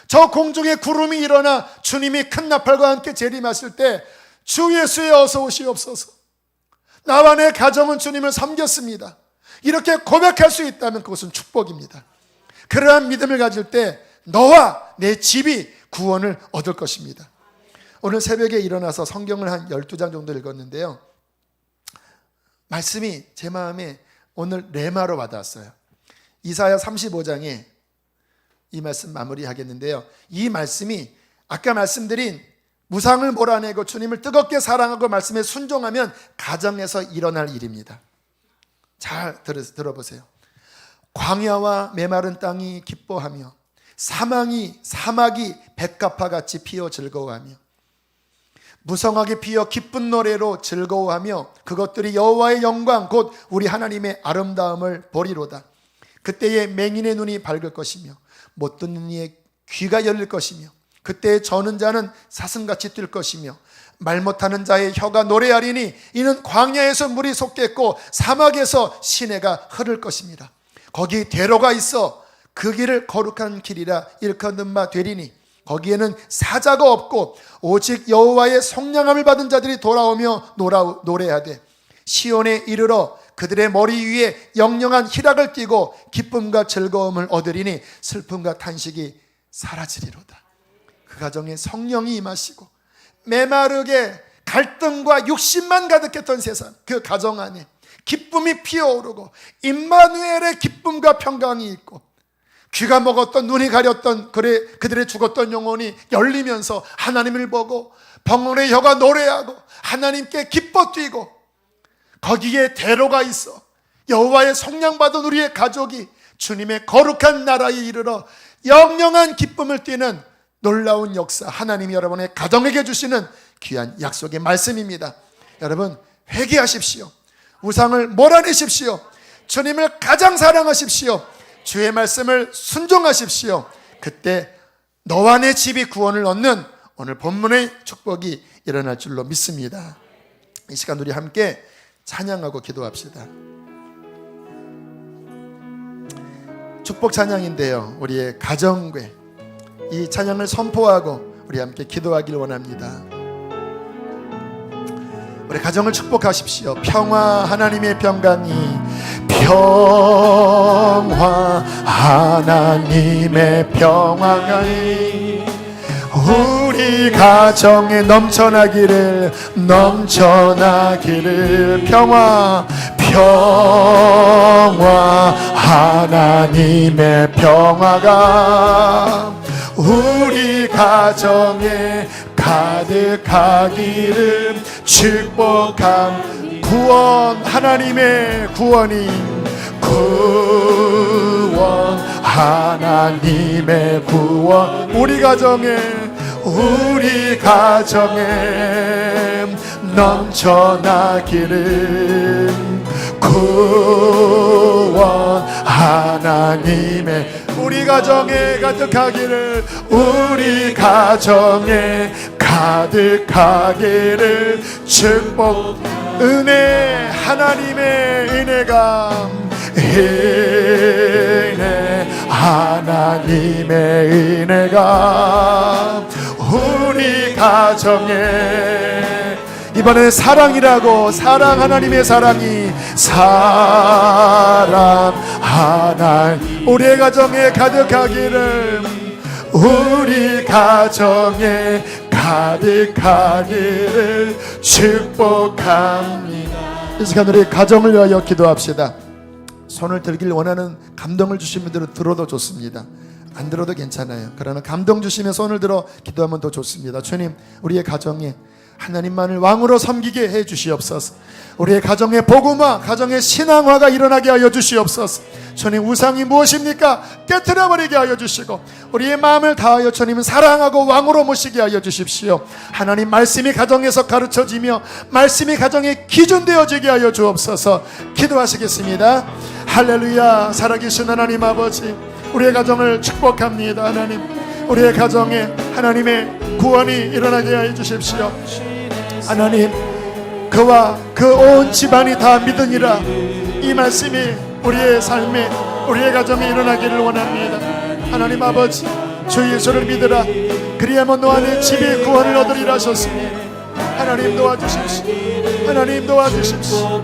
저 공중에 구름이 일어나 주님이 큰 나팔과 함께 재림하실 때 주 예수에 어서 오시옵소서. 나와 내 가정은 주님을 섬겼습니다. 이렇게 고백할 수 있다면 그것은 축복입니다. 그러한 믿음을 가질 때 너와 내 집이 구원을 얻을 것입니다. 오늘 새벽에 일어나서 성경을 한 12장 정도 읽었는데요, 말씀이 제 마음에 오늘 레마로 와닿았어요. 이사야 35장에 이 말씀 마무리하겠는데요, 이 말씀이 아까 말씀드린 무상을 몰아내고 주님을 뜨겁게 사랑하고 말씀에 순종하면 가정에서 일어날 일입니다. 잘 들어보세요. 광야와 메마른 땅이 기뻐하며 사막이 백합화같이 피어 즐거워하며 무성하게 피어 기쁜 노래로 즐거워하며 그것들이 여호와의 영광 곧 우리 하나님의 아름다움을 보리로다. 그때에 맹인의 눈이 밝을 것이며 못 듣는 이의 귀가 열릴 것이며 그때에 저는 자는 사슴같이 뛸 것이며 말 못하는 자의 혀가 노래하리니 이는 광야에서 물이 솟겠고 사막에서 시내가 흐를 것입니다. 거기 대로가 있어 그 길을 거룩한 길이라 일컫는 바 되리니 거기에는 사자가 없고 오직 여호와의 성량함을 받은 자들이 돌아오며 노래하되 시온에 이르러 그들의 머리 위에 영영한 희락을 띠고 기쁨과 즐거움을 얻으리니 슬픔과 탄식이 사라지리로다. 그 가정에 성령이 임하시고 메마르게 갈등과 욕심만 가득했던 세상, 그 가정 안에 기쁨이 피어오르고 임마누엘의 기쁨과 평강이 있고 귀가 먹었던 눈이 가렸던 그들의 죽었던 영혼이 열리면서 하나님을 보고 병원의 혀가 노래하고 하나님께 기뻐 뛰고 거기에 대로가 있어 여호와의 성량받은 우리의 가족이 주님의 거룩한 나라에 이르러 영영한 기쁨을 띠는 놀라운 역사, 하나님이 여러분의 가정에게 주시는 귀한 약속의 말씀입니다. 여러분 회개하십시오. 우상을 몰아내십시오. 주님을 가장 사랑하십시오. 주의 말씀을 순종하십시오. 그때 너와 내 집이 구원을 얻는 오늘 본문의 축복이 일어날 줄로 믿습니다. 이 시간 우리 함께 찬양하고 기도합시다. 축복 찬양인데요, 우리의 가정궤 이 찬양을 선포하고 우리 함께 기도하길 원합니다. 우리 가정을 축복하십시오. 평화, 하나님의 평강이, 평화, 하나님의 평화가 우리 가정에 넘쳐나기를, 평화, 평화, 하나님의 평화가 우리 가정에 가득하기를 축복함. 구원, 하나님의 구원이, 구원, 하나님의 구원 우리 가정에 넘쳐나기를, 구원, 하나님의 우리 가정에 가득하기를, 우리 가정에 가득하기를 축복. 은혜, 하나님의 은혜가, 은혜, 하나님의 은혜가 우리 가정에, 이번에 사랑이라고, 사랑, 하나님의 사랑이, 사랑, 하나님 우리의 가정에 가득하기를, 우리 가정에 가득하기를 축복합니다. 이 시간 우리 가정을 위하여 기도합시다. 손을 들길 원하는 감동을 주신 분들은 들어도 좋습니다. 안 들어도 괜찮아요. 그러나 감동 주시면 손을 들어 기도하면 더 좋습니다. 주님, 우리의 가정에 하나님만을 왕으로 섬기게 해 주시옵소서. 우리의 가정의 복음화, 가정의 신앙화가 일어나게 하여 주시옵소서. 주님, 우상이 무엇입니까? 깨트려버리게 하여 주시고 우리의 마음을 다하여 주님은 사랑하고 왕으로 모시게 하여 주십시오. 하나님 말씀이 가정에서 가르쳐지며 말씀이 가정에 기준되어지게 하여 주옵소서. 기도하시겠습니다. 할렐루야. 살아계신 하나님 아버지, 우리의 가정을 축복합니다. 하나님, 우리의 가정에 하나님의 구원이 일어나게 하여 주십시오. 하나님, 그와 그 온 집안이 다 믿으니라. 이 말씀이 우리의 삶에, 우리의 가정에 일어나기를 원합니다. 하나님 아버지, 주 예수를 믿으라. 그리하면 너와 내 집이 구원을 얻으리라 하셨으니 하나님 도와주십시오. 하나님 도와주십시오.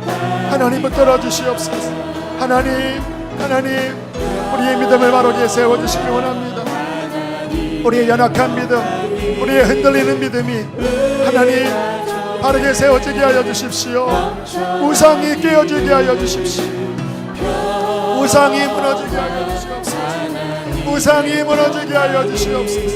하나님 붙들어 주시옵소서. 하나님, 우리의 믿음을 바르게 세워주시기 원합니다. 우리의 연약한 믿음, 우리의 흔들리는 믿음이 하나님 바르게 세워지게 하여 주십시오. 우상이 깨어지게 하여 주십시오. 우상이 무너지게 하여 주시옵소서. 우상이 무너지게 하여 주시옵소서.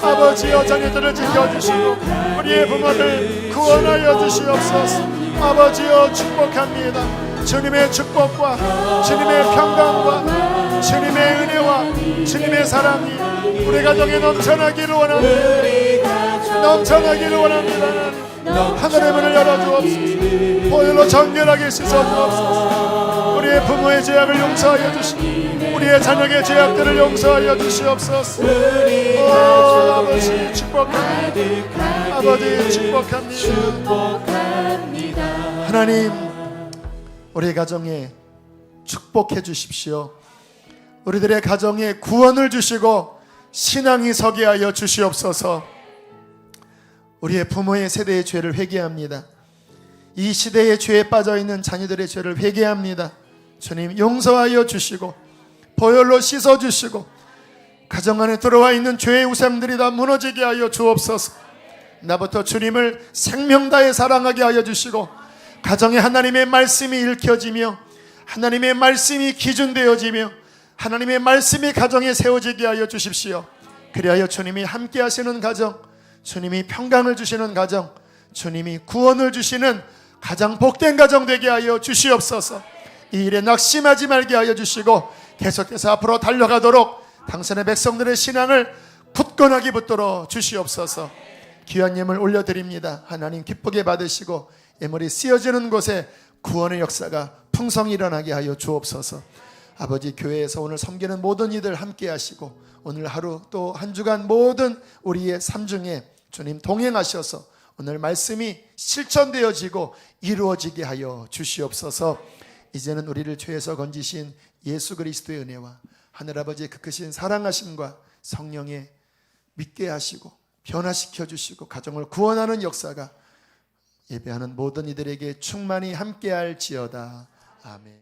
아버지여 자녀들을 지켜주시고 우리의 부모를 구원하여 주시옵소서. 아버지여 축복합니다. 주님의 축복과 주님의 평강과 주님의 은혜와 주님의 사랑이 우리 가정에 넘쳐나기를 원합니다. 넘쳐나기를 원합니다. 하늘의 문을 열어주옵소서. 보혈로 정결하게 씻어주옵소서. 우리의 부모의 죄악을 용서하여 주시고 우리의 자녀의 죄악들을 용서하여 주시옵소서. 아버지 축복합니다. 아버지 축복합니다. 하나님, 우리 가정에 축복해 주십시오. 우리들의 가정에 구원을 주시고 신앙이 서게 하여 주시옵소서. 우리의 부모의 세대의 죄를 회개합니다. 이 시대의 죄에 빠져있는 자녀들의 죄를 회개합니다. 주님 용서하여 주시고 보혈로 씻어주시고 가정 안에 들어와 있는 죄의 우상들이 다 무너지게 하여 주옵소서. 나부터 주님을 생명 다해 사랑하게 하여 주시고 가정에 하나님의 말씀이 읽혀지며 하나님의 말씀이 기준되어지며 하나님의 말씀이 가정에 세워지게 하여 주십시오. 그리하여 주님이 함께 하시는 가정, 주님이 평강을 주시는 가정, 주님이 구원을 주시는 가장 복된 가정 되게 하여 주시옵소서. 이 일에 낙심하지 말게 하여 주시고 계속해서 앞으로 달려가도록 당신의 백성들의 신앙을 굳건하게 붙들어 주시옵소서. 귀한 예물 올려드립니다. 하나님 기쁘게 받으시고 예물이 쓰여지는 곳에 구원의 역사가 풍성히 일어나게 하여 주옵소서. 아버지, 교회에서 오늘 섬기는 모든 이들 함께 하시고 오늘 하루 또 한 주간 모든 우리의 삶 중에 주님 동행하셔서 오늘 말씀이 실천되어지고 이루어지게 하여 주시옵소서. 이제는 우리를 죄에서 건지신 예수 그리스도의 은혜와 하늘아버지의 그 크신 사랑하심과 성령의 믿게 하시고 변화시켜 주시고 가정을 구원하는 역사가 예배하는 모든 이들에게 충만히 함께할지어다. 아멘.